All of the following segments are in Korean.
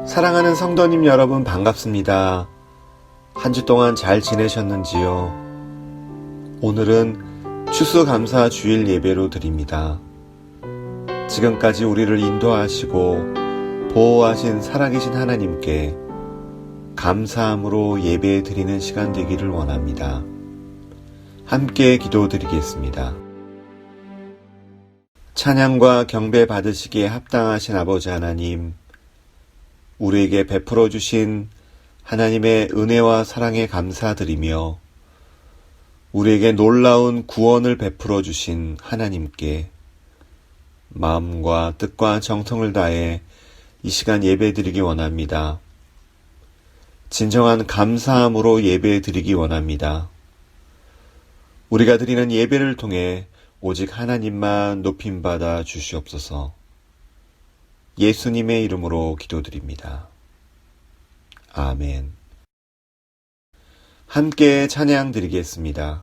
사랑하는 성도님 여러분 반갑습니다. 한 주 동안 잘 지내셨는지요? 오늘은 추수감사 주일 예배로 드립니다. 지금까지 우리를 인도하시고 보호하신 살아계신 하나님께 감사함으로 예배 드리는 시간 되기를 원합니다. 함께 기도드리겠습니다. 찬양과 경배 받으시기에 합당하신 아버지 하나님, 우리에게 베풀어 주신 하나님의 은혜와 사랑에 감사드리며 우리에게 놀라운 구원을 베풀어 주신 하나님께 마음과 뜻과 정성을 다해 이 시간 예배드리기 원합니다. 진정한 감사함으로 예배드리기 원합니다. 우리가 드리는 예배를 통해 오직 하나님만 높임받아 주시옵소서. 예수님의 이름으로 기도드립니다. 아멘. 함께 찬양 드리겠습니다.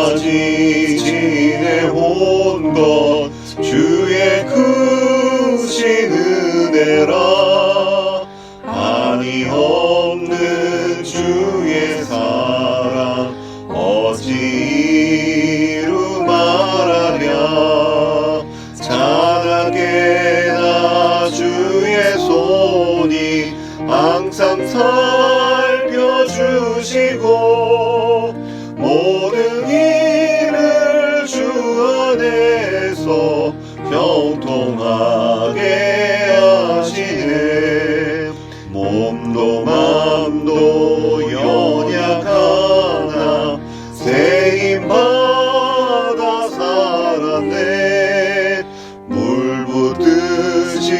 지금까지 지내온 것 주의 크신 은혜라. 한이 없는 주의 사랑 어찌 이루 말하랴. 자나깨나 주의 손이 항상 살펴주시고 모든 일을 주 안에서 형통하게 하시네. 몸도 맘도 연약하나 새 힘 받아 살았네. 물 붓듯이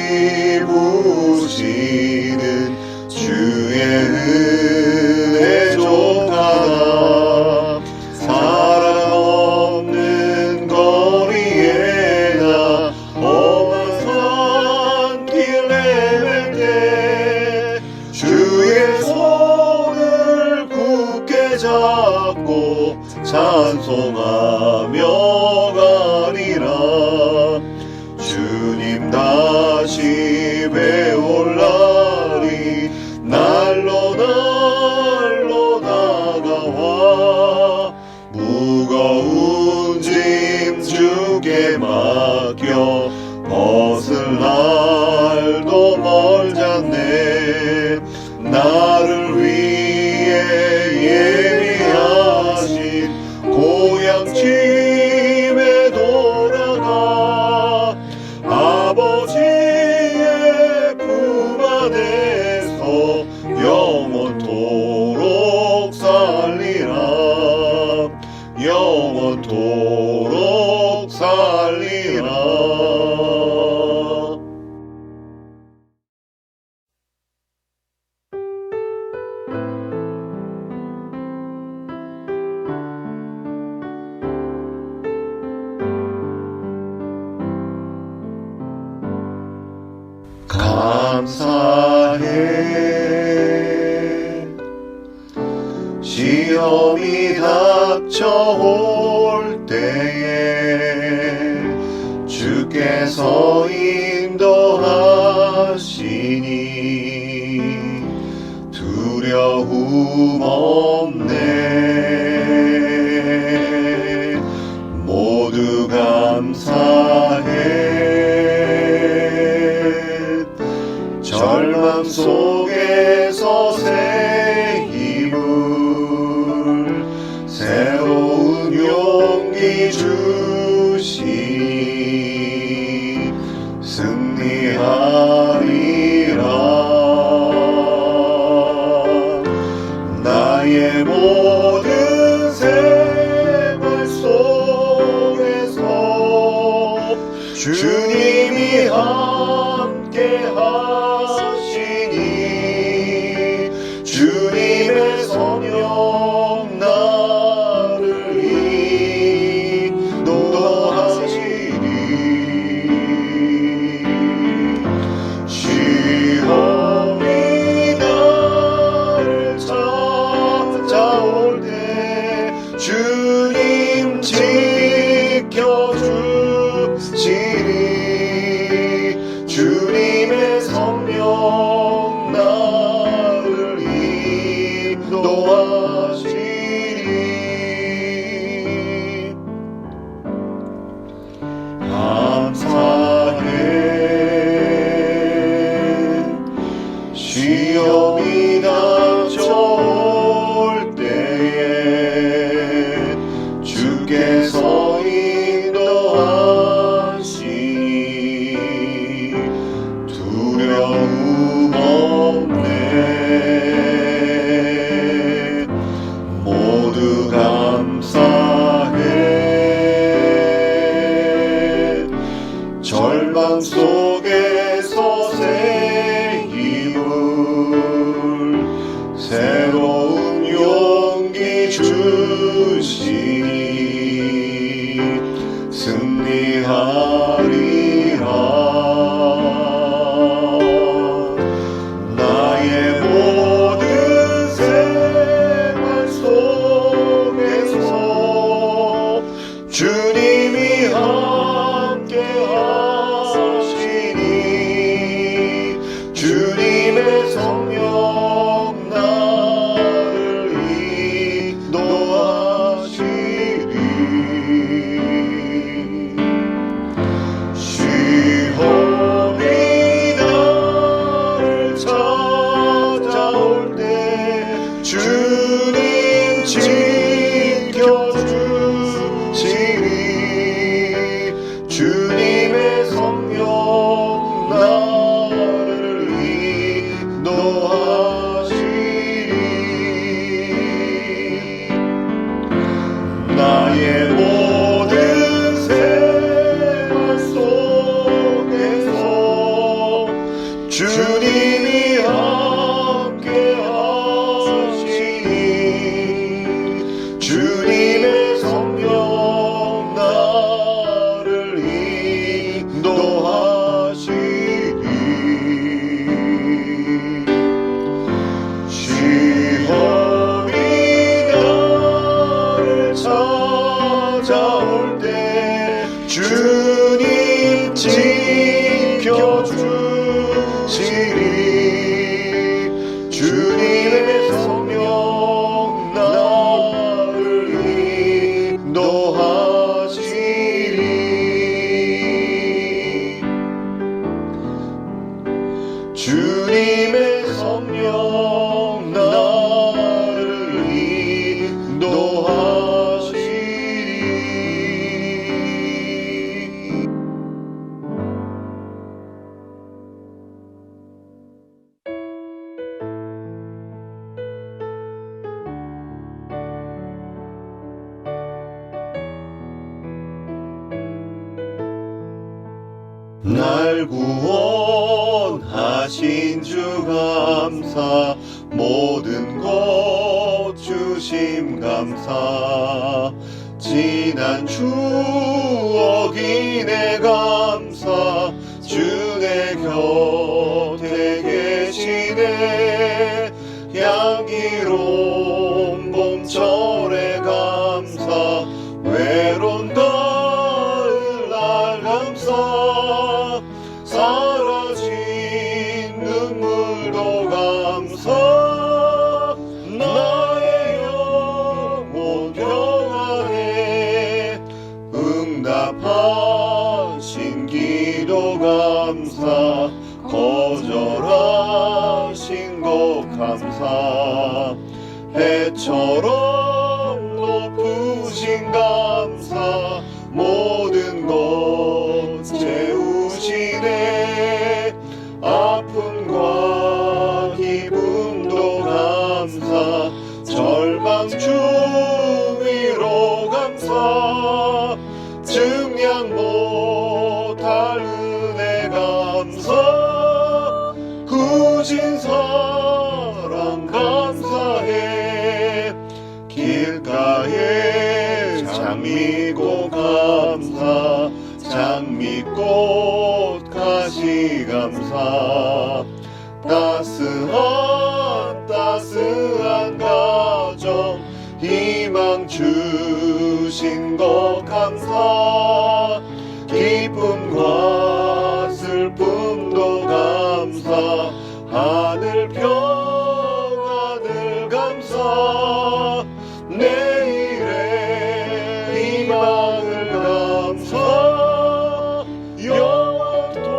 부으시는 주의 은혜 족하다. 사랑 없는 거리에 나 험한 산길 헤맬 때 주의 손을 굳게 잡고 찬송하며 가리라. 주님 다시 배울 날이 날로 다가와. 무거운 짐 주께 맡겨 벗을 날도 멀잖네. 나를 위해 예비하신 고향 집에 돌아가 아버지의 품 안에서 영원토록 살리라. 영원토록 살리라. 감사해. 시험이 닥쳐올 때에 주께서 인도하시니 두려움 없네. 모두 감사해. 절망 속에서 새 힘을 새로운 용기 주시니 승리하리라. 나의 모든 생활 속에서 주님이 함께 하시니 주님의 성령 나를 인도하시니 시험이 나 하리라. 나의 모든 생활 속에서 주님이 함께 하시니 주님의 성령 나를 인도하시리. 시험이 나를 찾아올 때 주님 지켜주시니 주님의 성령 나를 인도하시니 나의 모든 생활 속에서 주님이 함께 하시니 주님의 성령 나를 인도하시니 시험이 나를 찾아올 때 주님 지켜주시리 주님의 성령 나를 인도하시리 주님의 성령 나를 인도하시리. 날 구원하신 주 감사 모든 것 주심 감사 지난 추억이 내 감사 주 내 곁에 계시네 향기로운 봄철의 감사 외로운 가을 날 감사 사라진 눈물도 감사 나의 영혼 평안에 응답하신 기도 감사 거절하신 것 감사 해처럼 높으신 감사 모든 것 채우시네 아픔과 기쁨도 감사 절망 중위로 감사 증량 못할 은혜 감사 구신 사랑 감사해 길가에 장미꽃 감사 장미꽃 가시 감사 따스한 가정 희망 주신 것 감사 기쁨과 슬픔도 감사 하늘 평안을 감사 내일의 희망을 감사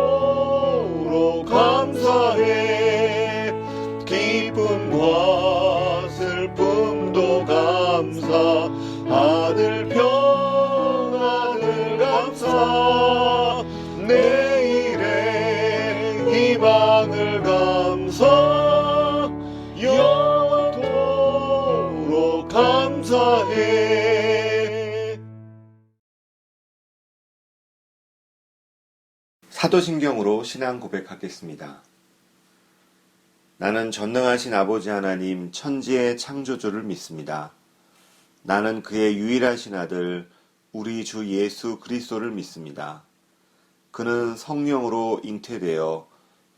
영원토록 감사해 기쁨과 슬픔도 감사 하늘 평안을 감사 내일의 희망을 감사 영원토록 감사해. 사도신경으로 신앙 고백하겠습니다. 나는 전능하신 아버지 하나님 천지의 창조주를 믿습니다. 나는 그의 유일하신 아들 우리 주 예수 그리스도를 믿습니다. 그는 성령으로 잉태되어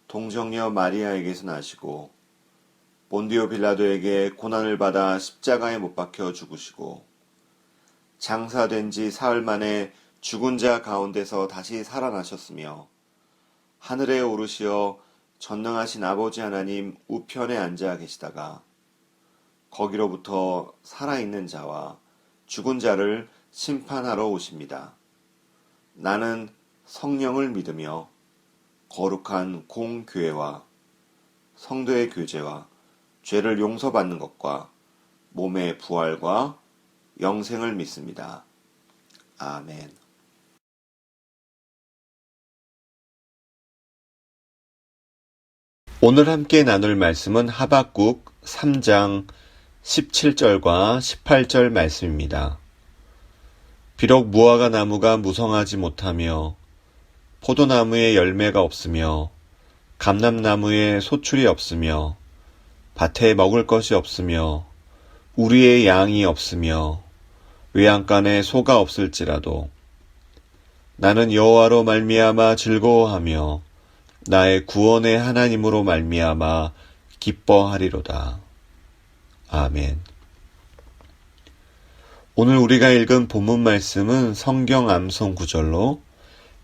동정녀 마리아에게서 나시고 본디오 빌라도에게 고난을 받아 십자가에 못 박혀 죽으시고 장사된 지 사흘 만에 죽은 자 가운데서 다시 살아나셨으며 하늘에 오르시어 전능하신 아버지 하나님 우편에 앉아 계시다가 거기로부터 살아있는 자와 죽은 자를 심판하러 오십니다. 나는 성령을 믿으며 거룩한 공교회와 성도의 교제와 죄를 용서받는 것과 몸의 부활과 영생을 믿습니다. 아멘. 오늘 함께 나눌 말씀은 하박국 3장 17절과 18절 말씀입니다. 비록 무화과 나무가 무성하지 못하며 포도나무에 열매가 없으며 감람나무에 소출이 없으며 밭에 먹을 것이 없으며 우리의 양이 없으며 외양간에 소가 없을지라도 나는 여호와로 말미암아 즐거워하며 나의 구원의 하나님으로 말미암아 기뻐하리로다. 아멘. 오늘 우리가 읽은 본문 말씀은 성경 암송 구절로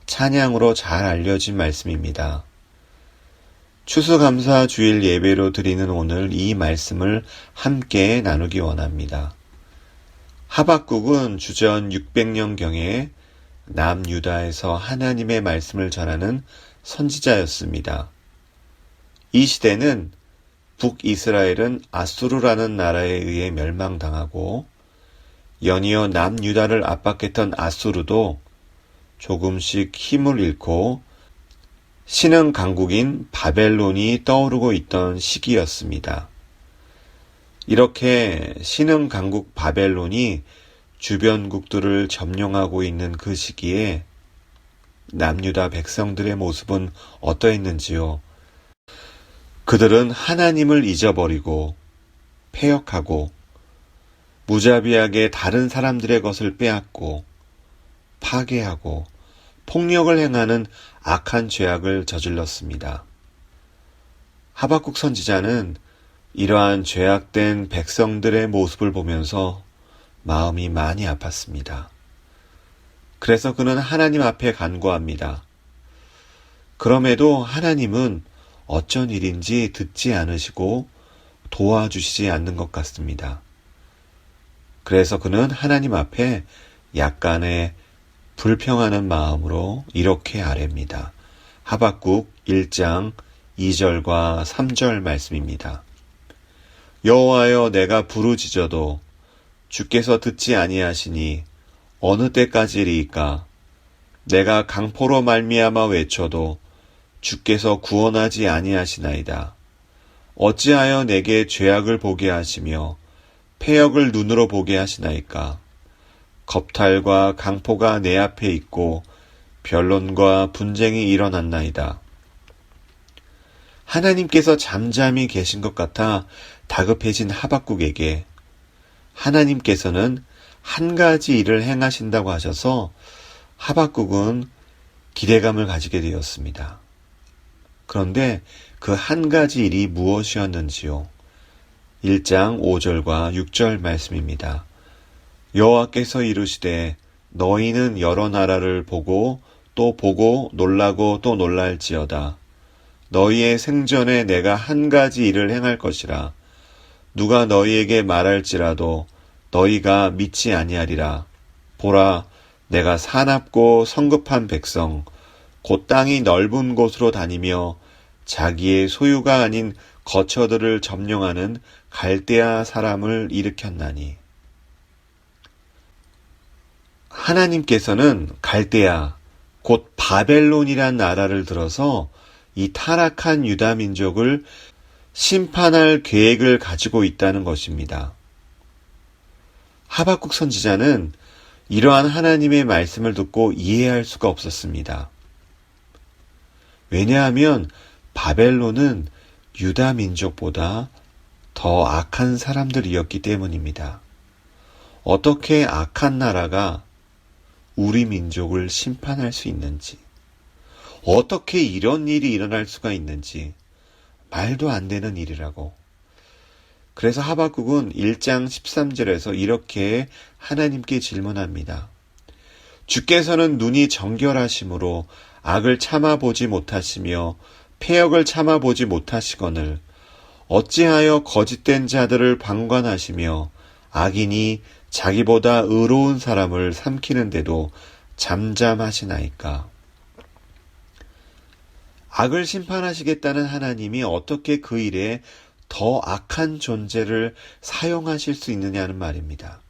찬양으로 잘 알려진 말씀입니다. 추수감사 주일 예배로 드리는 오늘 이 말씀을 함께 나누기 원합니다. 하박국은 주전 600년경에 남유다에서 하나님의 말씀을 전하는 선지자였습니다. 이 시대는 북이스라엘은 아수르라는 나라에 의해 멸망당하고 연이어 남유다를 압박했던 아수르도 조금씩 힘을 잃고 신흥 강국인 바벨론이 떠오르고 있던 시기였습니다. 이렇게 신흥 강국 바벨론이 주변국들을 점령하고 있는 그 시기에 남유다 백성들의 모습은 어떠했는지요? 그들은 하나님을 잊어버리고 패역하고 무자비하게 다른 사람들의 것을 빼앗고 파괴하고 폭력을 행하는 악한 죄악을 저질렀습니다. 하박국 선지자는 이러한 죄악된 백성들의 모습을 보면서 마음이 많이 아팠습니다. 그래서 그는 하나님 앞에 간구합니다. 그럼에도 하나님은 어쩐 일인지 듣지 않으시고 도와주시지 않는 것 같습니다. 그래서 그는 하나님 앞에 약간의 불평하는 마음으로 이렇게 아뢰입니다. 하박국 1장 2절과 3절 말씀입니다. 여호와여, 내가 부르짖어도 주께서 듣지 아니하시니 어느 때까지리이까? 내가 강포로 말미암아 외쳐도 주께서 구원하지 아니하시나이다. 어찌하여 내게 죄악을 보게 하시며 패역을 눈으로 보게 하시나이까? 겁탈과 강포가 내 앞에 있고 변론과 분쟁이 일어났나이다. 하나님께서 잠잠히 계신 것 같아 다급해진 하박국에게 하나님께서는 한 가지 일을 행하신다고 하셔서 하박국은 기대감을 가지게 되었습니다. 그런데 그 한 가지 일이 무엇이었는지요? 1장 5절과 6절 말씀입니다. 여호와께서 이르시되 너희는 여러 나라를 보고 또 보고 놀라고 또 놀랄지어다. 너희의 생전에 내가 한 가지 일을 행할 것이라. 누가 너희에게 말할지라도 너희가 믿지 아니하리라. 보라, 내가 사납고 성급한 백성, 곧 땅이 넓은 곳으로 다니며 자기의 소유가 아닌 거처들을 점령하는 갈대아 사람을 일으켰나니. 하나님께서는 갈대아, 곧 바벨론이란 나라를 들어서 이 타락한 유다 민족을 심판할 계획을 가지고 있다는 것입니다. 하박국 선지자는 이러한 하나님의 말씀을 듣고 이해할 수가 없었습니다. 왜냐하면 바벨론은 유다 민족보다 더 악한 사람들이었기 때문입니다. 어떻게 악한 나라가 우리 민족을 심판할 수 있는지, 어떻게 이런 일이 일어날 수가 있는지 말도 안 되는 일이라고. 그래서 하박국은 1장 13절에서 이렇게 하나님께 질문합니다. 주께서는 눈이 정결하심으로 악을 참아보지 못하시며 패역을 참아보지 못하시거늘 어찌하여 거짓된 자들을 방관하시며 악인이 자기보다 의로운 사람을 삼키는데도 잠잠하시나이까. 악을 심판하시겠다는 하나님이 어떻게 그 일에 더 악한 존재를 사용하실 수 있느냐는 말입니다.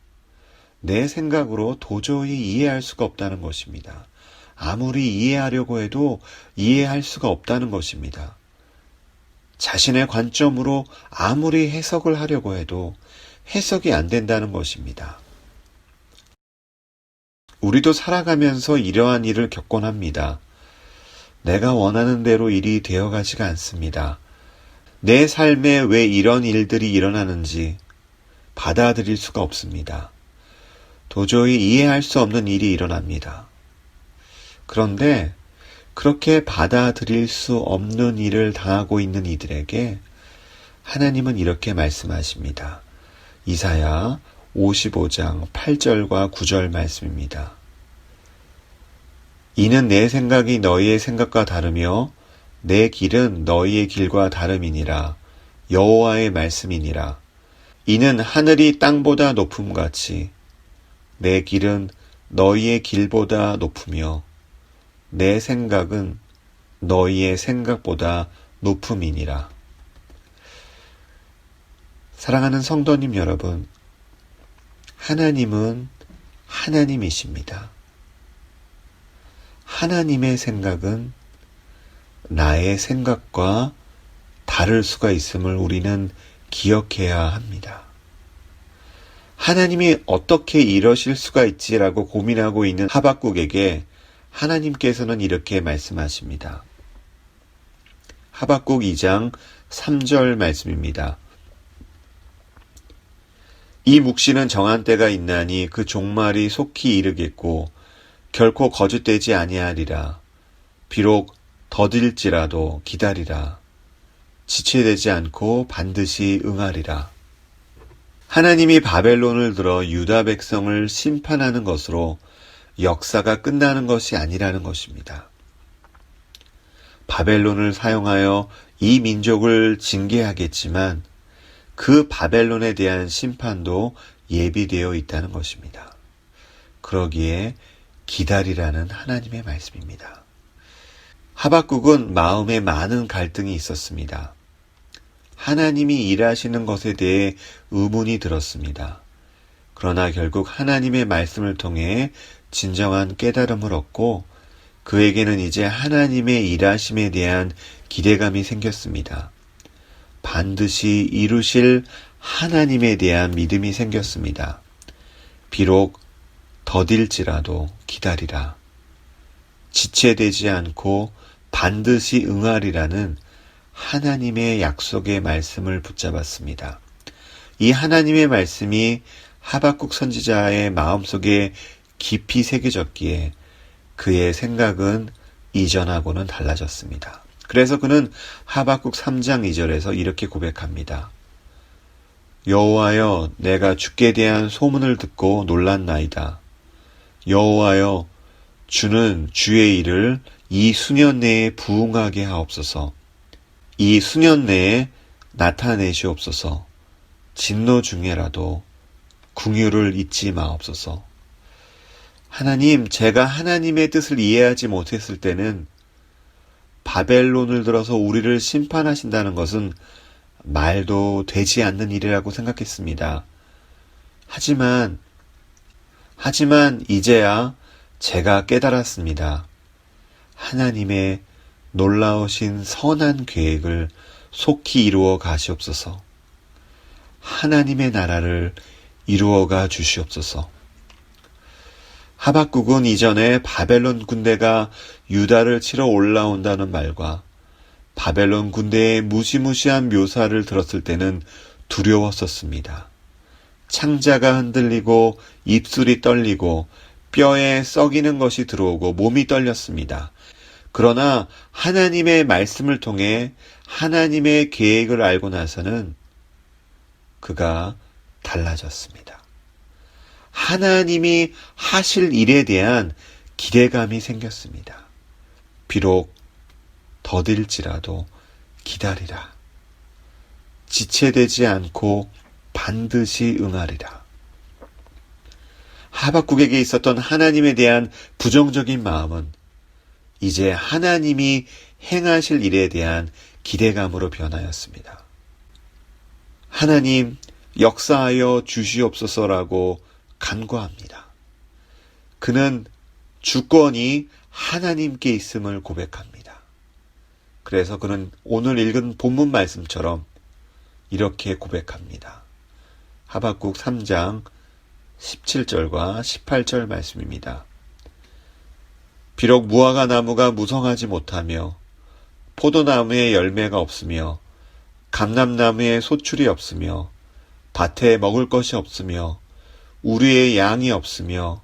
내 생각으로 도저히 이해할 수가 없다는 것입니다. 아무리 이해하려고 해도 이해할 수가 없다는 것입니다. 자신의 관점으로 아무리 해석을 하려고 해도 해석이 안 된다는 것입니다. 우리도 살아가면서 이러한 일을 겪곤 합니다. 내가 원하는 대로 일이 되어가지가 않습니다. 내 삶에 왜 이런 일들이 일어나는지 받아들일 수가 없습니다. 도저히 이해할 수 없는 일이 일어납니다. 그런데 그렇게 받아들일 수 없는 일을 당하고 있는 이들에게 하나님은 이렇게 말씀하십니다. 이사야 55장 8절과 9절 말씀입니다. 이는 내 생각이 너희의 생각과 다르며 내 길은 너희의 길과 다름이니라. 여호와의 말씀이니라. 이는 하늘이 땅보다 높음같이 내 길은 너희의 길보다 높으며 내 생각은 너희의 생각보다 높음이니라. 사랑하는 성도님 여러분, 하나님은 하나님이십니다. 하나님의 생각은 나의 생각과 다를 수가 있음을 우리는 기억해야 합니다. 하나님이 어떻게 이러실 수가 있지라고 고민하고 있는 하박국에게 하나님께서는 이렇게 말씀하십니다. 하박국 2장 3절 말씀입니다. 이 묵시는 정한 때가 있나니 그 종말이 속히 이르겠고 결코 거짓되지 아니하리라. 비록 더딜지라도 기다리라. 지체되지 않고 반드시 응하리라. 하나님이 바벨론을 들어 유다 백성을 심판하는 것으로 역사가 끝나는 것이 아니라는 것입니다. 바벨론을 사용하여 이 민족을 징계하겠지만 그 바벨론에 대한 심판도 예비되어 있다는 것입니다. 그러기에 기다리라는 하나님의 말씀입니다. 하박국은 마음에 많은 갈등이 있었습니다. 하나님이 일하시는 것에 대해 의문이 들었습니다. 그러나 결국 하나님의 말씀을 통해 진정한 깨달음을 얻고 그에게는 이제 하나님의 일하심에 대한 기대감이 생겼습니다. 반드시 이루실 하나님에 대한 믿음이 생겼습니다. 비록 더딜지라도 기다리라. 지체되지 않고 반드시 응하리라는 하나님의 약속의 말씀을 붙잡았습니다. 이 하나님의 말씀이 하박국 선지자의 마음속에 깊이 새겨졌기에 그의 생각은 이전하고는 달라졌습니다. 그래서 그는 하박국 3장 2절에서 이렇게 고백합니다. 여호와여, 내가 주께 대한 소문을 듣고 놀랐나이다. 여호와여, 주는 주의 일을 이 수년 내에 부응하게 하옵소서. 이 수년 내에 나타내시옵소서. 진노 중에라도 긍휼을 잊지 마옵소서. 하나님, 제가 하나님의 뜻을 이해하지 못했을 때는 바벨론을 들어서 우리를 심판하신다는 것은 말도 되지 않는 일이라고 생각했습니다. 하지만 이제야 제가 깨달았습니다. 하나님의 놀라우신 선한 계획을 속히 이루어 가시옵소서. 하나님의 나라를 이루어가 주시옵소서. 하박국은 이전에 바벨론 군대가 유다를 치러 올라온다는 말과 바벨론 군대의 무시무시한 묘사를 들었을 때는 두려웠었습니다. 창자가 흔들리고 입술이 떨리고 뼈에 썩이는 것이 들어오고 몸이 떨렸습니다. 그러나 하나님의 말씀을 통해 하나님의 계획을 알고 나서는 그가 달라졌습니다. 하나님이 하실 일에 대한 기대감이 생겼습니다. 비록 더딜지라도 기다리라. 지체되지 않고 반드시 응하리라. 하박국에게 있었던 하나님에 대한 부정적인 마음은 이제 하나님이 행하실 일에 대한 기대감으로 변하였습니다. 하나님 역사하여 주시옵소서라고 간구합니다. 그는 주권이 하나님께 있음을 고백합니다. 그래서 그는 오늘 읽은 본문 말씀처럼 이렇게 고백합니다. 하박국 3장 17절과 18절 말씀입니다. 비록 무화과 나무가 무성하지 못하며 포도나무에 열매가 없으며 감람나무에 소출이 없으며 밭에 먹을 것이 없으며 우리의 양이 없으며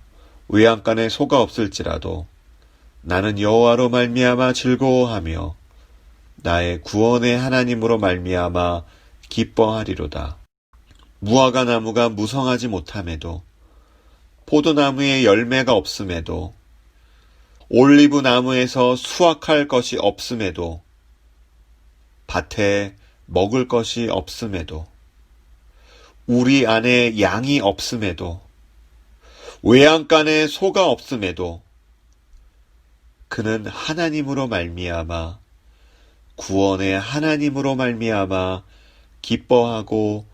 외양간에 소가 없을지라도 나는 여호와로 말미암아 즐거워하며 나의 구원의 하나님으로 말미암아 기뻐하리로다. 무화과 나무가 무성하지 못함에도 포도나무에 열매가 없음에도 올리브 나무에서 수확할 것이 없음에도 밭에 먹을 것이 없음에도 우리 안에 양이 없음에도 외양간에 소가 없음에도 그는 하나님으로 말미암아 구원의 하나님으로 말미암아 기뻐하고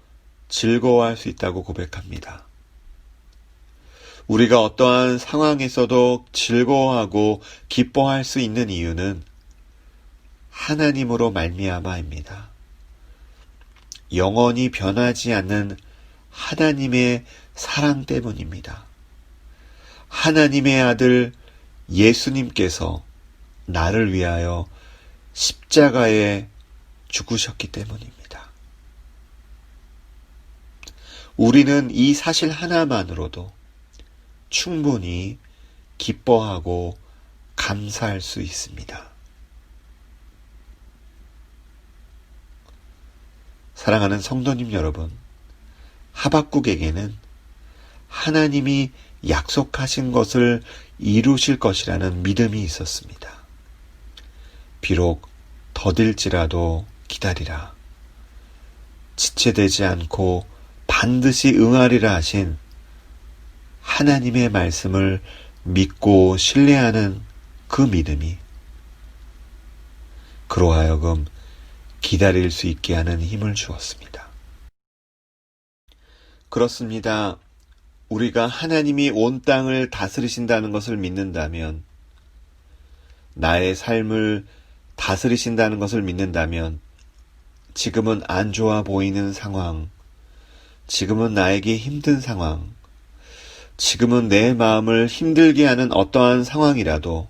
즐거워할 수 있다고 고백합니다. 우리가 어떠한 상황에서도 즐거워하고 기뻐할 수 있는 이유는 하나님으로 말미암아입니다. 영원히 변하지 않는 하나님의 사랑 때문입니다. 하나님의 아들 예수님께서 나를 위하여 십자가에 죽으셨기 때문입니다. 우리는 이 사실 하나만으로도 충분히 기뻐하고 감사할 수 있습니다. 사랑하는 성도님 여러분, 하박국에게는 하나님이 약속하신 것을 이루실 것이라는 믿음이 있었습니다. 비록 더딜지라도 기다리라. 지체되지 않고 반드시 응하리라 하신 하나님의 말씀을 믿고 신뢰하는 그 믿음이 그로 하여금 기다릴 수 있게 하는 힘을 주었습니다. 그렇습니다. 우리가 하나님이 온 땅을 다스리신다는 것을 믿는다면, 나의 삶을 다스리신다는 것을 믿는다면, 지금은 안 좋아 보이는 상황, 지금은 나에게 힘든 상황, 지금은 내 마음을 힘들게 하는 어떠한 상황이라도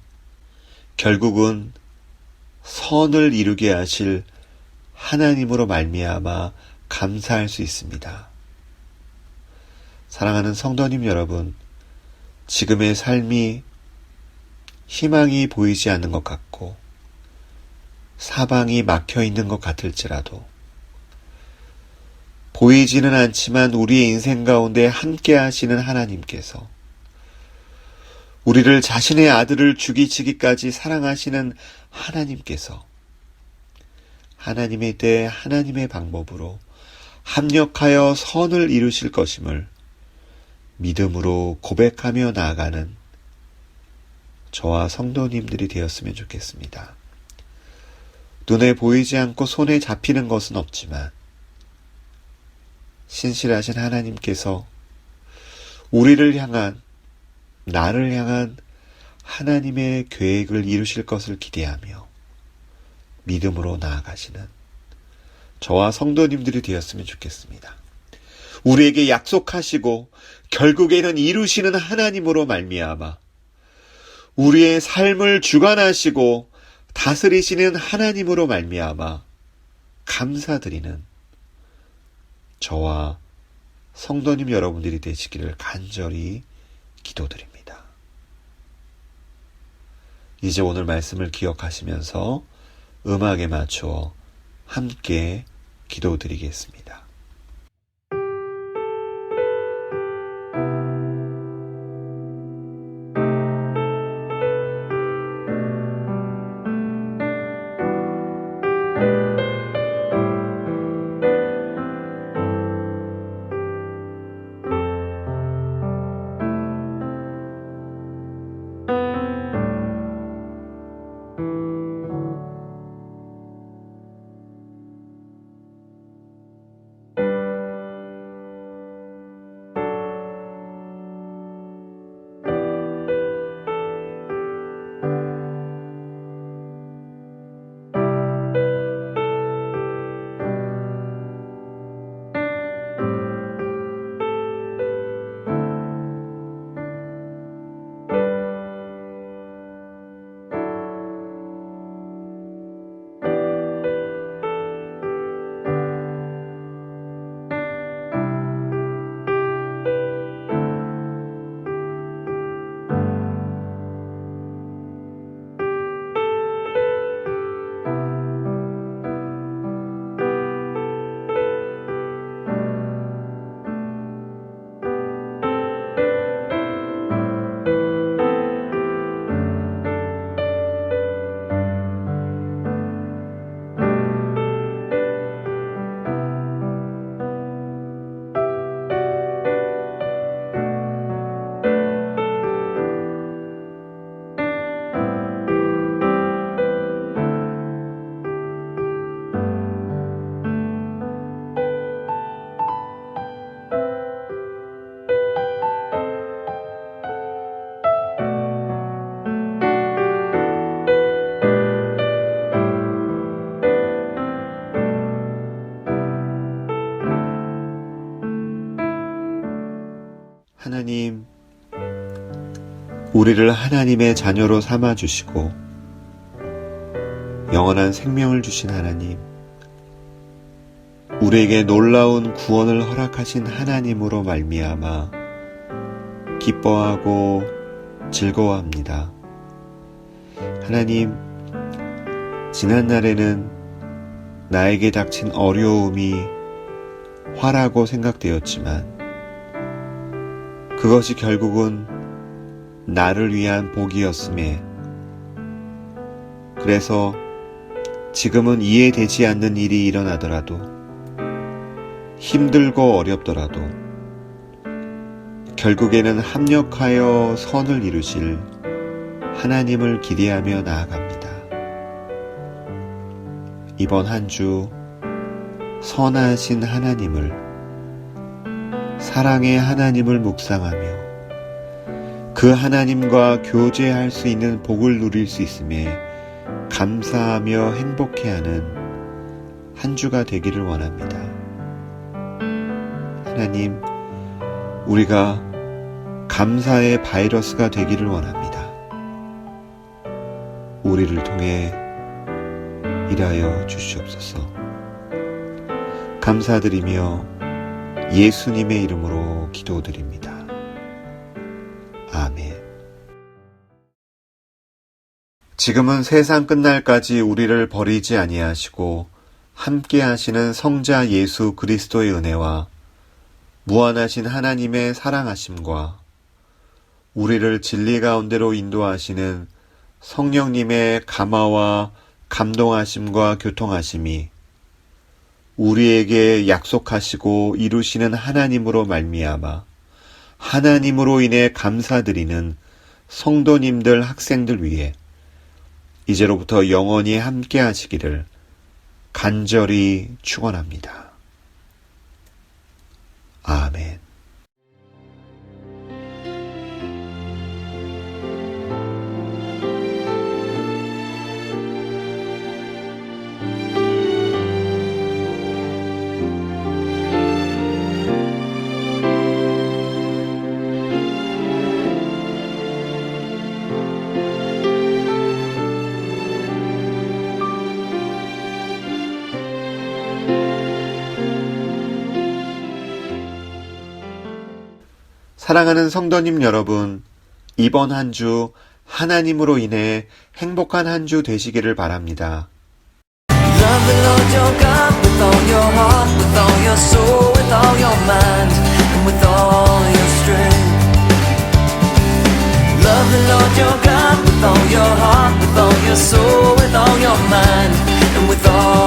결국은 선을 이루게 하실 하나님으로 말미암아 감사할 수 있습니다. 사랑하는 성도님 여러분, 지금의 삶이 희망이 보이지 않는 것 같고 사방이 막혀 있는 것 같을지라도 보이지는 않지만 우리의 인생 가운데 함께 하시는 하나님께서 우리를 자신의 아들을 죽이시기까지 사랑하시는 하나님께서 하나님의 때 하나님의 방법으로 합력하여 선을 이루실 것임을 믿음으로 고백하며 나아가는 저와 성도님들이 되었으면 좋겠습니다. 눈에 보이지 않고 손에 잡히는 것은 없지만 신실하신 하나님께서 우리를 향한, 나를 향한 하나님의 계획을 이루실 것을 기대하며 믿음으로 나아가시는 저와 성도님들이 되었으면 좋겠습니다. 우리에게 약속하시고 결국에는 이루시는 하나님으로 말미암아 우리의 삶을 주관하시고 다스리시는 하나님으로 말미암아 감사드리는 저와 성도님 여러분들이 되시기를 간절히 기도드립니다. 이제 오늘 말씀을 기억하시면서 음악에 맞추어 함께 기도드리겠습니다. 하나님, 우리를 하나님의 자녀로 삼아주시고 영원한 생명을 주신 하나님, 우리에게 놀라운 구원을 허락하신 하나님으로 말미암아 기뻐하고 즐거워합니다. 하나님, 지난날에는 나에게 닥친 어려움이 화라고 생각되었지만 그것이 결국은 나를 위한 복이었음에, 그래서 지금은 이해되지 않는 일이 일어나더라도, 힘들고 어렵더라도 결국에는 합력하여 선을 이루실 하나님을 기대하며 나아갑니다. 이번 한 주 선하신 하나님을, 사랑의 하나님을 묵상하며 그 하나님과 교제할 수 있는 복을 누릴 수 있음에 감사하며 행복해하는 한 주가 되기를 원합니다. 하나님, 우리가 감사의 바이러스가 되기를 원합니다. 우리를 통해 일하여 주시옵소서. 감사드리며 예수님의 이름으로 기도드립니다. 아멘. 지금은 세상 끝날까지 우리를 버리지 아니하시고 함께 하시는 성자 예수 그리스도의 은혜와 무한하신 하나님의 사랑하심과 우리를 진리 가운데로 인도하시는 성령님의 감화와 감동하심과 교통하심이 우리에게 약속하시고 이루시는 하나님으로 말미암아 하나님으로 인해 감사드리는 성도님들, 학생들 위해 이제로부터 영원히 함께 하시기를 간절히 축원합니다. 아멘. 사랑하는 성도님 여러분, 이번 한 주 하나님으로 인해 행복한 한 주 되시기를 바랍니다. Love the Lord your God with all your heart, with all your soul, with all your mind, and with all your strength. Love the Lord your God with all your heart, with all your soul, with all your mind, and with all